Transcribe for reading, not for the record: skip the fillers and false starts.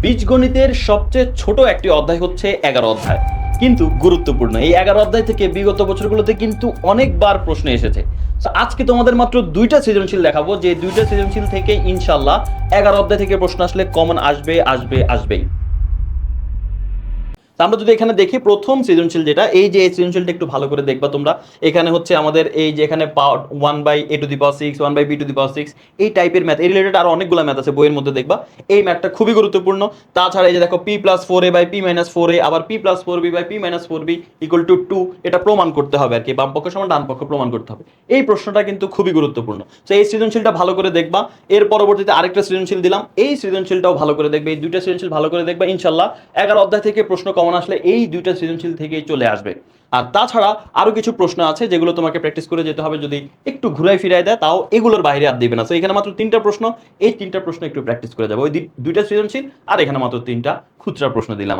বীজগণিতের সবচেয়ে ছোট একটি অধ্যায় হচ্ছে 11 অধ্যায়, কিন্তু গুরুত্বপূর্ণ। এই 11 অধ্যায় থেকে বিগত বছরগুলোতে কিন্তু অনেকবার প্রশ্ন এসেছে। তো আজকে তোমাদের মাত্র দুইটা সৃজনশীল দেখাবো, যে দুইটা সৃজনশীল থেকে ইনশাল্লাহ 11 অধ্যায় থেকে প্রশ্ন আসলে কমন আসবেই। আমরা যদি এখানে দেখি প্রথম সৃজনশীল যেটা, এই যে এই সৃজনশীলটা একটু ভালো করে দেখবা তোমরা। এখানে হচ্ছে আমাদের এই যে এখানে পাওয়ার 1/a⁴, 1/b⁴, এই টাইপের ম্যাথ, এই রিলেটেড আরো অনেকগুলো ম্যাথ আছে বইয়ের মধ্যে, দেখবা এই ম্যাথটা খুবই গুরুত্বপূর্ণ। তাছাড়া এই যে দেখো p+4a/p-4a, আবার p+4b/p-4b = 2, এটা প্রমাণ করতে হবে আর কি, বাম পক্ষ সমান ডান পক্ষ প্রমাণ করতে হবে। এই প্রশ্নটা কিন্তু খুবই গুরুত্বপূর্ণ। তো এই সৃজনশীলটা ভালো করে দেখবা। এর পরবর্তীতে আরেকটা সৃজনশীল দিলাম, এই সৃজনশীলটাও ভালো করে দেখবে। এই দুইটা সৃজনশীল ভালো করে দেখবা, ইনশাল্লাহ 11 অধ্যায় থেকে প্রশ্ন কমন আসলে এই দুইটা সৃজনশীল থেকেই চলে আসবে। আর তাছাড়া আরো কিছু প্রশ্ন আছে যেগুলো তোমাকে প্র্যাকটিস করে যেতে হবে, যদি একটু ঘুরাই ফিরাই দেয় তাও এগুলোর বাইরে আর দিবে না। তো এখানে মাত্র 3টা প্রশ্ন, এই 3টা প্রশ্ন একটু প্র্যাকটিস করে যাবে, ওই দুইটা সৃজনশীল আর এখানে মাত্র 3টা খুচরা প্রশ্ন দিলাম।